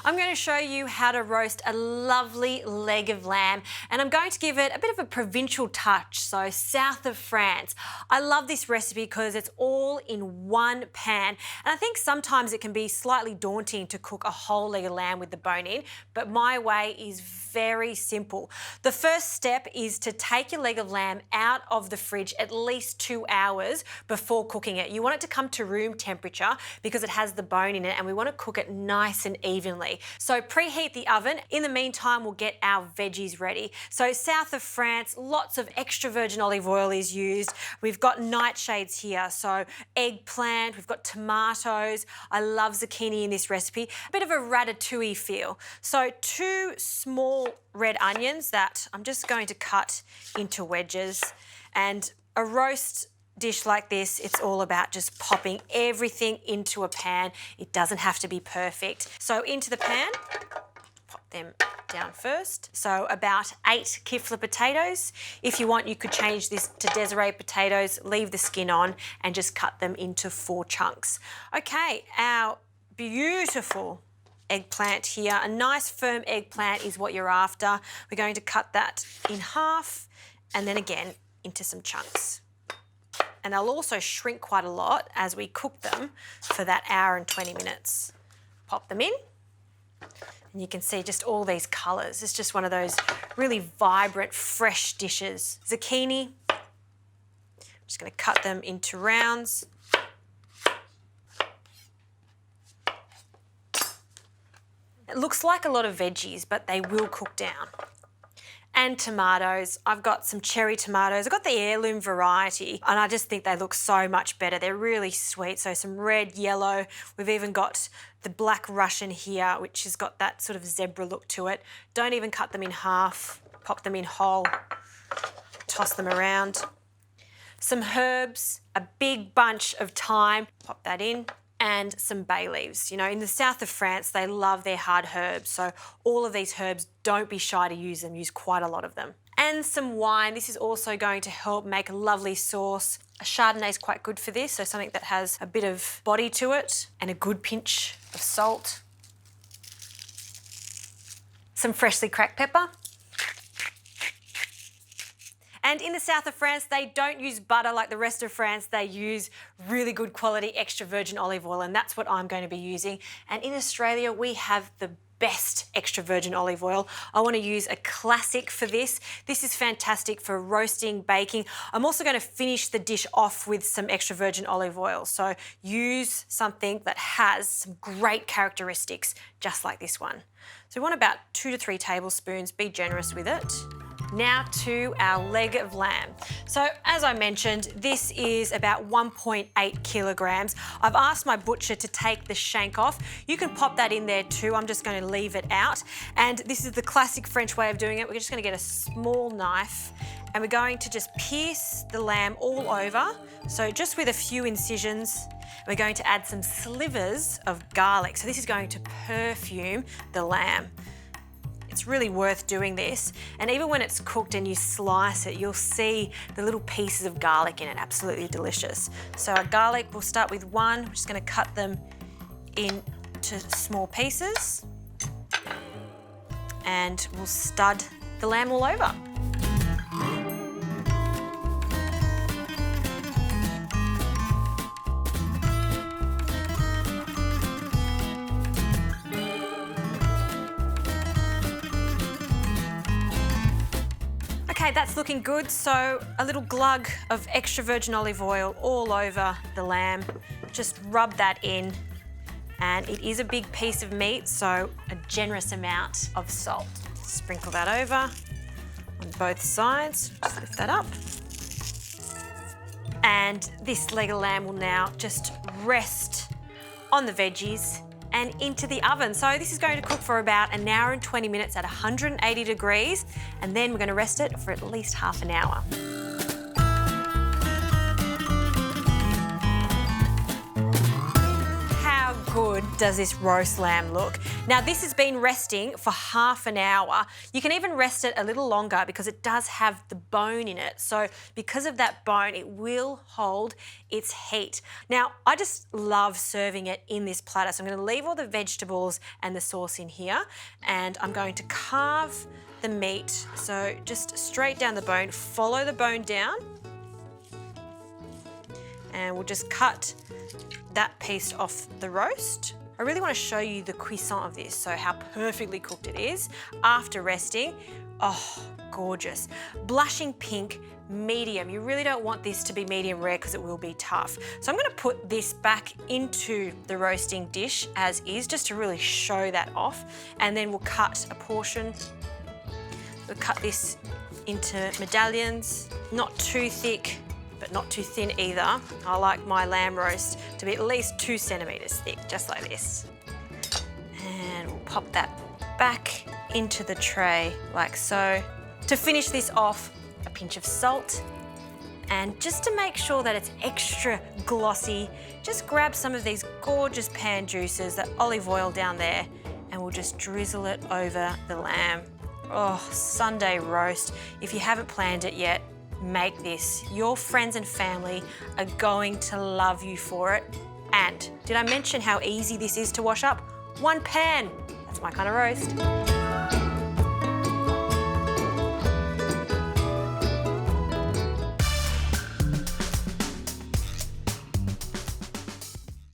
I'm going to show you how to roast a lovely leg of lamb, and I'm going to give it a bit of a provincial touch, so south of France. I love this recipe because it's all in one pan, and I think sometimes it can be slightly daunting to cook a whole leg of lamb with the bone in, but my way is very simple. The first step is to take your leg of lamb out of the fridge at least 2 hours before cooking it. You want it to come to room temperature because it has the bone in it, and we want to cook it nice and evenly. So preheat the oven. In the meantime, we'll get our veggies ready. So south of France, lots of extra virgin olive oil is used. We've got nightshades here, so eggplant, we've got tomatoes. I love zucchini in this recipe. A bit of a ratatouille feel. So 2 small red onions that I'm just going to cut into wedges. And a roast dish like this, it's all about just popping everything into a pan. It doesn't have to be perfect. So into the pan, pop them down first. So about 8 kifla potatoes. If you want, you could change this to Desiree potatoes, leave the skin on and just cut them into 4 chunks. Okay, our beautiful eggplant here. A nice firm eggplant is what you're after. We're going to cut that in half and then again into some chunks. And they'll also shrink quite a lot as we cook them for that hour and 20 minutes. Pop them in. And you can see just all these colours. It's just one of those really vibrant, fresh dishes. Zucchini. I'm just going to cut them into rounds. It looks like a lot of veggies, but they will cook down. And tomatoes. I've got some cherry tomatoes. I've got the heirloom variety, and I just think they look so much better. They're really sweet, so some red, yellow. We've even got the black Russian here, which has got that sort of zebra look to it. Don't even cut them in half. Pop them in whole. Toss them around. Some herbs, a big bunch of thyme. Pop that in. And some bay leaves. You know, in the south of France, they love their hard herbs. So all of these herbs, don't be shy to use them. Use quite a lot of them. And some wine. This is also going to help make a lovely sauce. A Chardonnay is quite good for this, so something that has a bit of body to it and a good pinch of salt. Some freshly cracked pepper. And in the south of France, they don't use butter like the rest of France. They use really good quality extra virgin olive oil, and that's what I'm going to be using. And in Australia, we have the best extra virgin olive oil. I want to use a classic for this. This is fantastic for roasting, baking. I'm also going to finish the dish off with some extra virgin olive oil. So use something that has some great characteristics, just like this one. So we want about 2 to 3 tablespoons. Be generous with it. Now to our leg of lamb. So as I mentioned, this is about 1.8 kilograms. I've asked my butcher to take the shank off. You can pop that in there too. I'm just going to leave it out. And this is the classic French way of doing it. We're just going to get a small knife and we're going to just pierce the lamb all over. So just with a few incisions. We're going to add some slivers of garlic. So this is going to perfume the lamb. It's really worth doing this. And even when it's cooked and you slice it, you'll see the little pieces of garlic in it. Absolutely delicious. So our garlic, we'll start with 1. We're just going to cut them into small pieces. And we'll stud the lamb all over. Okay, that's looking good. So a little glug of extra virgin olive oil all over the lamb. Just rub that in. And it is a big piece of meat, so a generous amount of salt. Sprinkle that over on both sides. Just lift that up. And this leg of lamb will now just rest on the veggies and into the oven. So this is going to cook for about 1 hour and 20 minutes at 180 degrees, and then we're going to rest it for at least half an hour. How good does this roast lamb look. Now this has been resting for half an hour. You can even rest it a little longer because it does have the bone in it. So because of that bone, it will hold its heat. Now, I just love serving it in this platter. So I'm going to leave all the vegetables and the sauce in here, and I'm going to carve the meat. So just straight down the bone, follow the bone down, and we'll just cut that piece off the roast. I really want to show you the cuisson of this, so how perfectly cooked it is after resting. Oh, gorgeous. Blushing pink, medium. You really don't want this to be medium rare because it will be tough. So I'm going to put this back into the roasting dish as is, just to really show that off. And then we'll cut a portion. We'll cut this into medallions, not too thick, but not too thin either. I like my lamb roast to be at least 2 centimeters thick, just like this. And we'll pop that back into the tray like so. To finish this off, a pinch of salt. And just to make sure that it's extra glossy, just grab some of these gorgeous pan juices, that olive oil down there, and we'll just drizzle it over the lamb. Oh, Sunday roast. If you haven't planned it yet, make this. Your friends and family are going to love you for it. And did I mention how easy this is to wash up? One pan. That's my kind of roast.